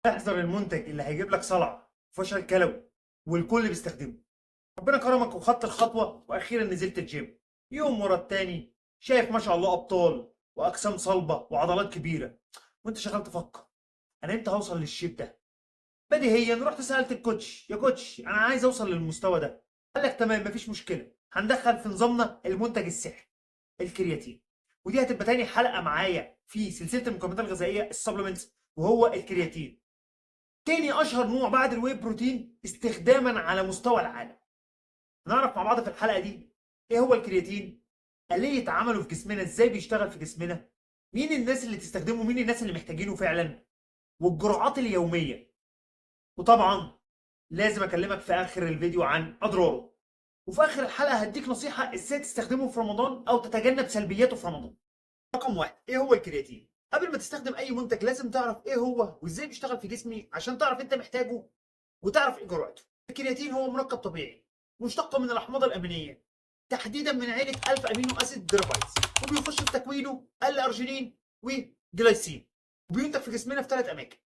احذر المنتج اللي هيجيب لك صلع وفشل كلوي والكل بيستخدمه. ربنا كرمك وخدت الخطوه واخيرا نزلت الجيم يوم ورا التاني، شايف ما شاء الله ابطال واجسام صلبه وعضلات كبيره، وانت شغال تفكر انا امتى هوصل للشيب ده؟ بديهيا رحت سالت الكوتش، يا كوتش انا عايز اوصل للمستوى ده. قال لك تمام مفيش مشكله، هندخل في نظامنا المنتج السحري الكرياتين. ودي هتبقى تاني حلقه معايا في سلسله المكملات الغذائيه السبلمنتس، وهو الكرياتين. تاني اشهر نوع بعد الواي بروتين استخداما على مستوى العالم. نعرف مع بعض في الحلقه دي ايه هو الكرياتين، آلية عمله في جسمنا، ازاي بيشتغل في جسمنا، مين الناس اللي تستخدمه، مين الناس اللي محتاجينه فعلا، والجرعات اليوميه. وطبعا لازم اكلمك في اخر الفيديو عن اضراره، وفي اخر الحلقه هديك نصيحه ازاي تستخدمه في رمضان او تتجنب سلبياته في رمضان. رقم واحد، ايه هو الكرياتين؟ قبل ما تستخدم اي منتج لازم تعرف ايه هو وازاي بيشتغل في جسمي عشان تعرف انت محتاجه وتعرف ايه جرعته. الكرياتين هو مركب طبيعي مشتق من الاحماض الامينيه، تحديدا من عيله الفا امينو اسيد ديريفايدز، وبيخش في تكوينه الارجينين وجلايسين، وبينتج في جسمنا في ثلاث اماكن: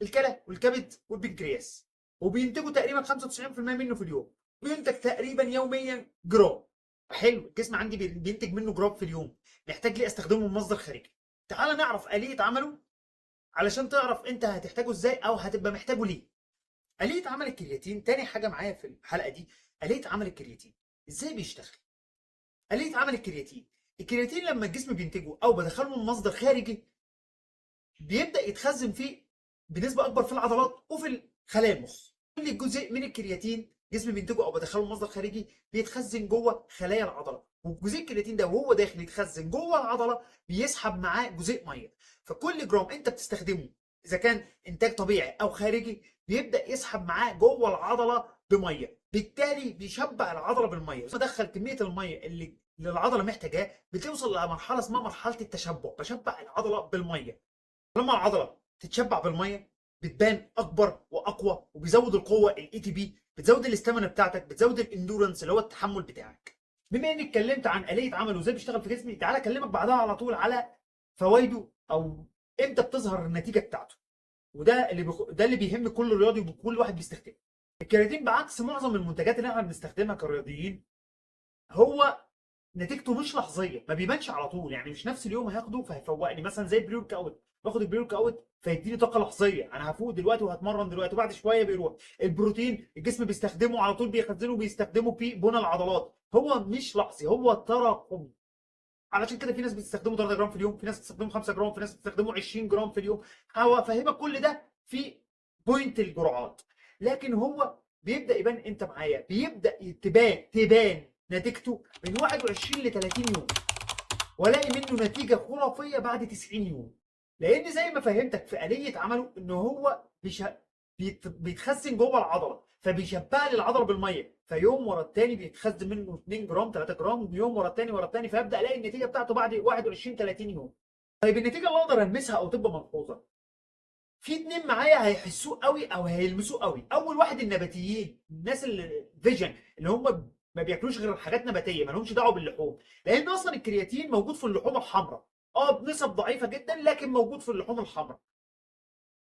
الكلى والكبد والبنكرياس، وبينتجوا تقريبا 95% منه في اليوم. بينتج تقريبا يوميا جرام. حلو، الجسم عندي بينتج منه جرام في اليوم، محتاج ليه استخدمه من مصدر خارجي. تعال نعرف آلية عمله علشان تعرف انت هتحتاجه ازاي او هتبقى محتاجه ليه. آلية عمل الكرياتين تاني حاجة معايا في الحلقة دي. آلية عمل الكرياتين ازاي بيشتغل؟ آلية عمل الكرياتين، الكرياتين لما الجسم بينتجه او بدخله من مصدر خارجي بيبدأ يتخزن فيه بنسبة أكبر في العضلات وفي خلايا المخ. كل جزء من الكرياتين جسم بينتجه أو بدخله من مصدر خارجي بيتخزن جوه خلايا العضلة، وجزيء الكرياتين ده وهو داخل يتخزن جوه العضلة بيسحب معاه جزيء مية. فكل جرام أنت بتستخدمه إذا كان إنتاج طبيعي أو خارجي بيبدأ يسحب معاه جوه العضلة بمية، بالتالي بيشبع العضلة بالمية. بدخل كمية المية اللي العضلة محتاجاه بتوصل لمرحلة اسمها مرحلة التشبع، بشبع العضلة بالمية. لما العضله تتشبع بالميه بتبان اكبر واقوى، وبيزود القوه الاي تي بي، بتزود الاستامينا بتاعتك، بتزود الاندورنس اللي هو التحمل بتاعك. بما اني اتكلمت عن آلية عمله وازاي بيشتغل في جسمي، تعالى اكلمك بعدها على طول على فوائده او امتى بتظهر النتيجه بتاعته. وده ده اللي بيهم كل رياضي وكل واحد بيستخدمه. الكرياتين بعكس معظم المنتجات اللي احنا بنستخدمها كرياضيين، هو نتيجته مش لحظيه، ما بيبانش على طول. يعني مش نفس اليوم هاخده فهيفوقني، مثلا زي البري ورك اوت، باخد البري ورك اوت فيديني طاقه لحظيه، انا هفوق دلوقتي وهتمرن دلوقتي وبعد شويه بيروح. البروتين الجسم بيستخدمه على طول، بيخزنه بيستخدمه في بناء العضلات، هو مش لحظي، هو تراكمي. علشان كده في ناس بتستخدمه 3 جرام في اليوم، في ناس بتستخدمه 5 جرام، في ناس بتستخدمه 20 جرام في اليوم. هفهمك كل ده في بوينت الجرعات. لكن هو بيبدا يبان انت معايا، بيبدا تبان نتيجته من 21 ل 30 يوم، والاقي منه نتيجه خرافيه بعد 90 يوم. لان زي ما فهمتك في آلية عمله ان هو بيتخزن جوه العضله، فبيشبع لي العضله بالميه، فيوم ورا التاني بيتخزن منه 2 جرام 3 جرام، يوم ورا التاني ورا التاني، فابدا الاقي النتيجه بتاعته بعد 21 30 يوم. طيب النتيجه اللي اقدر المسها او تبقى ملحوظه، في اتنين معايا هيحسوه قوي او هيلمسوه قوي. اول واحد النباتيين، الناس اللي فيجن، اللي هم ما بياكلوش غير حاجات نباتيه، ما لهمش دعوه باللحوم، لان اصلا الكرياتين موجود في اللحوم الحمراء، بنسب ضعيفه جدا لكن موجود في اللحوم الحمراء.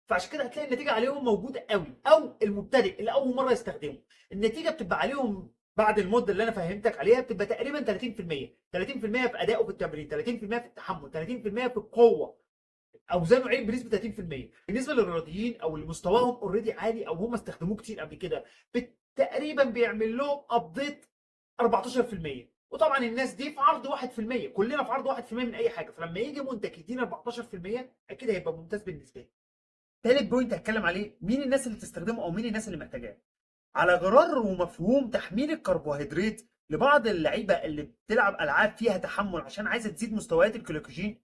فعشان كده هتلاقي النتيجه عليهم موجوده قوي. او المبتدئ اللي اول مره يستخدمه، النتيجه بتبقى عليهم بعد المده اللي انا فهمتك عليها بتبقى تقريبا 30%. 30% في ادائه في التمرين، 30% في التحمل، 30% في القوه، اوزانه عالي بنسبه 30%. بالنسبه للرياضيين او اللي مستواهم اوريدي عالي او هم استخدموه كتير قبل كده، تقريبا بيعمل لهم ابديت 14%. وطبعا الناس دي في عرض 1%، كلنا في عرض 1% من اي حاجه، فلما يجي منتج يدينا 14% اكيد هيبقى ممتاز بالنسبه لي. تالت بوينت هتكلم عليه، مين الناس اللي تستخدمه او مين الناس اللي محتاجاه. على غرار ومفهوم تحميل الكربوهيدرات لبعض اللعيبه اللي بتلعب العاب فيها تحمل عشان عايزه تزيد مستويات الجلوكوجين،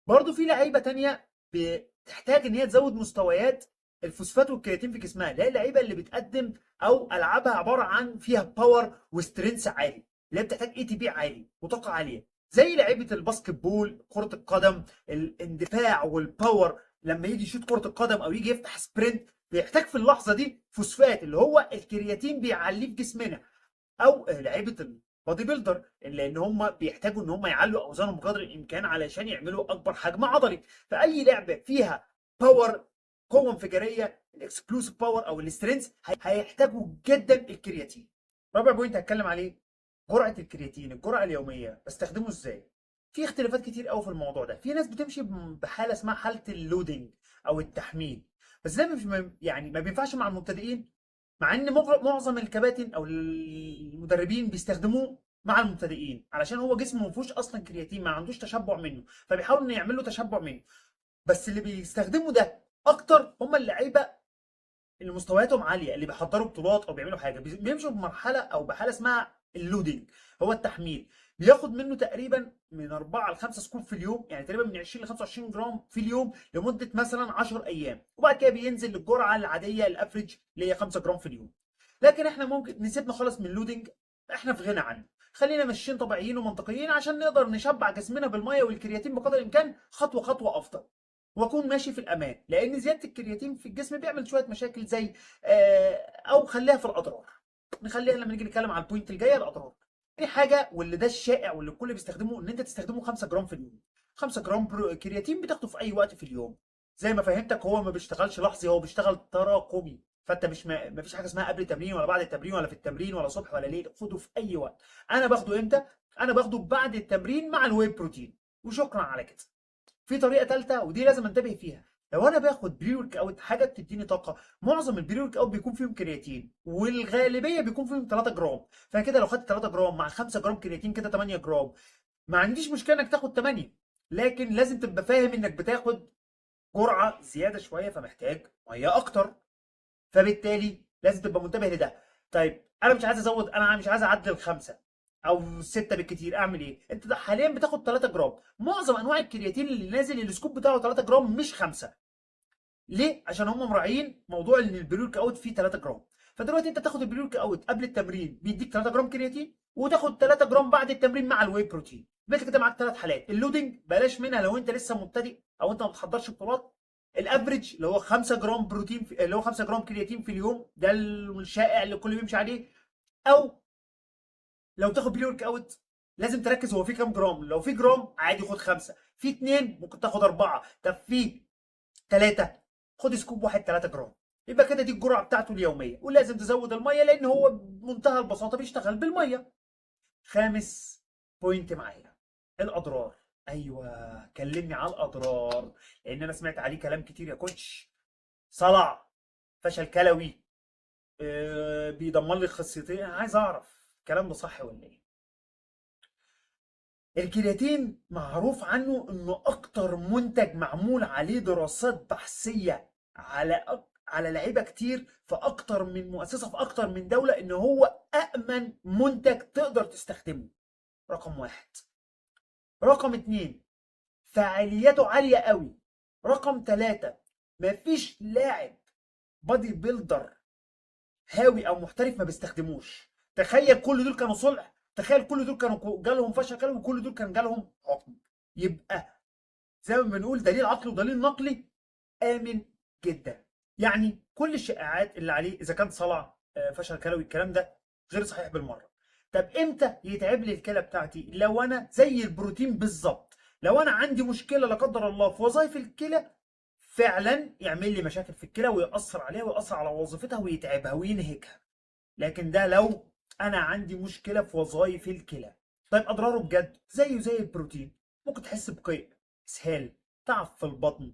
برضه في لعيبه تانية بتحتاج ان هي تزود مستويات الفوسفات والكرياتين في جسمها، اللي هي اللعيبه اللي بتقدم او العابها عباره عن فيها باور وسترينث عالي، اللي هي بتحتاج اي تي بي عالي وطاقه عاليه، زي لعيبه الباسكت بول، كره القدم، الاندفاع والباور. لما يجي يشوط كره القدم او يجي يفتح سبرنت بيحتاج في اللحظه دي فوسفات، اللي هو الكرياتين بيعليه في جسمنا. او لعيبه البادي بيلدر، لان هم بيحتاجوا ان هم يعلوا اوزانهم بقدر الامكان علشان يعملوا اكبر حجم عضلي. فاي لعبه فيها باور قوه انفجاريه، الاكسبلوسيف باور او السترينث، هيحتاجوا جدا الكرياتين. رابع بوينت هتكلم عليه جرعه الكرياتين، الجرعه اليوميه بستخدمه ازاي. في اختلافات كتير قوي في الموضوع ده. في ناس بتمشي بحاله اسمها حاله اللودنج او التحميل، بس ده مش يعني ما بينفعش مع المبتدئين، مع ان معظم الكباتن او المدربين بيستخدموه مع المبتدئين علشان هو جسمه ما فيهوش اصلا كرياتين، ما عندوش تشبع منه، فبيحاول انه يعمل له تشبع منه. بس اللي بيستخدموا ده اكتر هم اللعيبه اللي مستوياتهم عاليه، اللي بيحضروا بطولات او بيعملوا حاجه، بيمشوا بمرحله او بحاله اسمها اللودنج، هو التحميل. بياخد منه تقريبا من 4 ل 5 سكوب في اليوم، يعني تقريبا من 20 ل 25 جرام في اليوم لمده مثلا 10 ايام، وبعد كده بينزل للجرعه العاديه الافريج اللي هي 5 جرام في اليوم. لكن احنا ممكن نسيبنا خالص من اللودنج، احنا في غنى عنه. خلينا ماشيين طبيعيين ومنطقيين عشان نقدر نشبع جسمنا بالميه والكرياتين بقدر الامكان خطوه خطوه افضل، واكون ماشي في الامان. لان زياده الكرياتين في الجسم بيعمل شويه مشاكل زي او خليها في الاضرار، نخليها لما نيجي نتكلم على البوينت الجايه الاضرار. دي حاجه، واللي ده الشائع واللي الكل بيستخدمه، ان انت تستخدمه 5 جرام في اليوم. 5 جرام كرياتين بتاخده في اي وقت في اليوم. زي ما فهمتك هو ما بيشتغلش لحظي، هو بيشتغل تراكمي. فانت مش ما فيش حاجه اسمها قبل التمرين ولا بعد التمرين ولا في التمرين ولا صبح ولا ليل، خده في اي وقت. انا باخده امتى؟ انا باخده بعد التمرين مع الواي بروتين، وشكرا على كده. في طريقه ثالثه ودي لازم انتبه فيها. لو انا باخد بري ورك اوت، حاجه بتديني طاقه، معظم البري ورك اوت بيكون فيهم كرياتين، والغالبيه بيكون فيهم 3 جرام. فكده لو خدت 3 جرام مع 5 جرام كرياتين كده 8 جرام. ما عنديش مشكله انك تاخد 8، لكن لازم تبقى فاهم انك بتاخد جرعه زياده شويه، فمحتاج ميه اكتر، فبالتالي لازم تبقى منتبه لده. طيب انا مش عايز ازود، انا مش عايز اعدي الخمسه او السته بالكتير، اعمل ايه؟ انت حاليا بتاخد 3 جرام. معظم انواع الكرياتين اللي نازل السكوب بتاعه 3 جرام مش 5. ليه؟ عشان هم مراعيين موضوع ان البريورك اوت فيه 3 جرام. فدلوقتي انت تاخد البريورك اوت قبل التمرين بيديك 3 جرام كرياتين، وتاخد 3 جرام بعد التمرين مع الواي بروتين. يبقى كده معاك 3 حالات. اللودنج بلاش منها لو انت لسه مبتدئ او انت ما بتحضرش بطولات. الافريج اللي هو 5 جرام بروتين اللي هو 5 جرام كرياتين في اليوم، ده الشائع اللي الكل بيمشي عليه. او لو تاخد بري ورك اوت لازم تركز هو في كام جرام. لو في جرام عادي خد 5، في 2 ممكن تاخد 4، طب في 3 خد سكوب واحد 3 جرام. يبقى كده دي الجرعه بتاعته اليوميه، ولازم تزود الميه لان هو بمنتهى البساطه بيشتغل بالميه. خامس بوينت معايا الاضرار. ايوه كلمني على الاضرار، لان انا سمعت عليه كلام كتير يا كوتش. صلع، فشل كلوي، بيدمر لي خصيتين. انا عايز اعرف الكلام ده صح ولا ايه. الكرياتين معروف عنه انه اكتر منتج معمول عليه دراسات بحثيه على لعيبه كتير في اكتر من مؤسسه في اكتر من دوله، ان هو امن منتج تقدر تستخدمه. رقم واحد. رقم اتنين، فعالياته عاليه قوي. رقم ثلاثة، مفيش لاعب بادي بيلدر هاوي او محترف ما بيستخدموش. تخيل كل دول كانوا صلح، تخيل كل دول كانوا جالهم فشل كلوي، وكل دول كان جالهم حكم. يبقى زي ما بنقول دليل عقلي ودليل نقلي امن جدا. يعني كل الشائعات اللي عليه اذا كان صلع فشل كلوي الكلام ده غير صحيح بالمره. طب امتى يتعب لي الكلى بتاعتي؟ لو انا زي البروتين بالظبط، لو انا عندي مشكله لا قدر الله في وظائف الكلى، فعلا يعمل لي مشاكل في الكلى ويأثر عليها ويأثر على وظيفتها ويتعبها وينهكها. لكن ده لو انا عندي مشكله في وظائف الكلى. طيب اضراره بجد زيه زي البروتين، ممكن تحس بقيء، اسهال، تعب في البطن،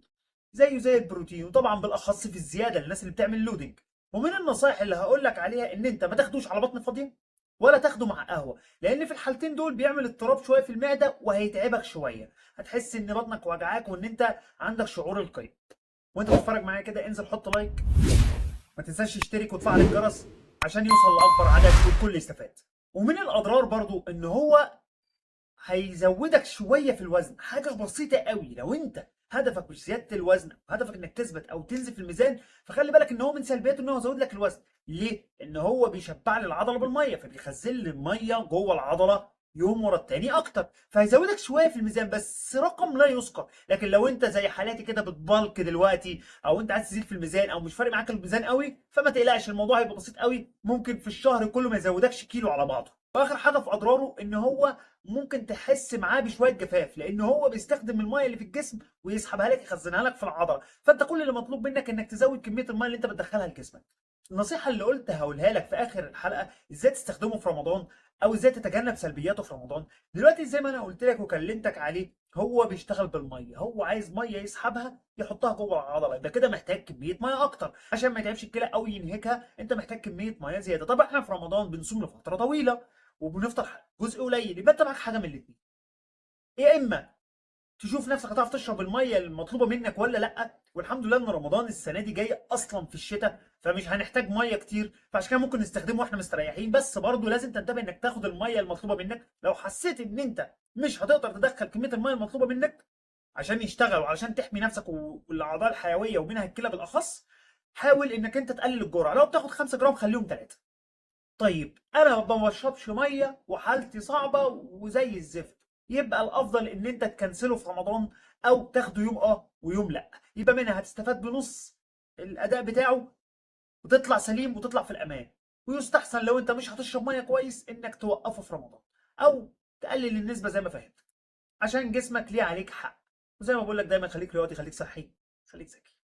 زيه زي البروتين، وطبعا بالاخص في الزياده للناس اللي بتعمل لودنج. ومن النصائح اللي هقول لك عليها ان انت ما تاخدوش على بطن فاضيه ولا تاخده مع قهوه، لان في الحالتين دول بيعمل اضطراب شويه في المعده وهيتعبك شويه، هتحس ان بطنك وجعاك وان انت عندك شعور القيء. وانت بتتفرج معايا كده انزل حط لايك، ما تنساش تشترك وتفعل الجرس عشان يوصل لاكبر عدد والكل يستفاد. ومن الاضرار برضو ان هو هيزودك شويه في الوزن، حاجه بسيطه قوي. لو انت هدفك مش زياده الوزن، هدفك انك تثبت او تنزل في الميزان، فخلي بالك ان هو من سلبياته ان هو يزود لك الوزن. ليه؟ ان هو بيشبع لي العضله بالميه، فبيخزن لي الميه جوه العضله يوم ورا التاني اكتر، فهيزودك شويه في الميزان بس رقم لا يذكر. لكن لو انت زي حالاتي كده بتبلك دلوقتي، او انت عايز تزيد في الميزان او مش فارق معاك الميزان قوي، فما تقلقش الموضوع هيبقى بسيط قوي، ممكن في الشهر كله ما يزودكش كيلو على بعضه. واخر حاجه في اضراره ان هو ممكن تحس معاه بشويه جفاف، لان هو بيستخدم الميه اللي في الجسم ويسحبها لك يخزنها لك في العضله. فانت كل اللي مطلوب منك انك تزود كميه الميه اللي انت بتدخلها لجسمك. النصيحه اللي قلت هقولها لك في اخر الحلقه ازاي تستخدمه في رمضان، او ازاي تتجنب سلبياته في رمضان. دلوقتي زي ما انا قلت لك وكلمتك عليه، هو بيشتغل بالميه، هو عايز ميه يسحبها يحطها جوه العضله، يبقى كده محتاج كميه ميه اكتر عشان ما يتعبش الكلى او ينهكها. انت محتاج كميه ميه زياده. طب احنا في رمضان بنصوم لفتره طويله وبنفطر جزء قليل، يبقى انت معاك حاجه من الاثنين: يا اما تشوف نفسك هتعرف تشرب الميه المطلوبه منك ولا لا. والحمد لله ان رمضان السنه دي جاي اصلا في الشتاء، فمش هنحتاج ميه كتير، فعشان كده ممكن نستخدمه واحنا مستريحين. بس برضه لازم تنتبه انك تاخد الميه المطلوبه منك. لو حسيت ان انت مش هتقدر تدخل كميه الميه المطلوبه منك عشان يشتغل وعلشان تحمي نفسك والاعضاء الحيويه ومنها الكلى بالاخص، حاول انك انت تقلل الجرعه. لو بتاخد 5 جرام خليهم 3. طيب انا ما بشربش ميه وحالتي صعبه وزي الزفت، يبقى الافضل ان انت تكنسله في رمضان او تاخده يوم ويوم لا. يبقى منها هتستفاد بنص الاداء بتاعه وتطلع سليم وتطلع في الامان. ويستحسن لو انت مش هتشرب ميه كويس انك توقفه في رمضان او تقلل النسبه زي ما فهمت، عشان جسمك ليه عليك حق. وزي ما بقول لك دايما، خليك رياضي، خليك صحي، خليك ذكي.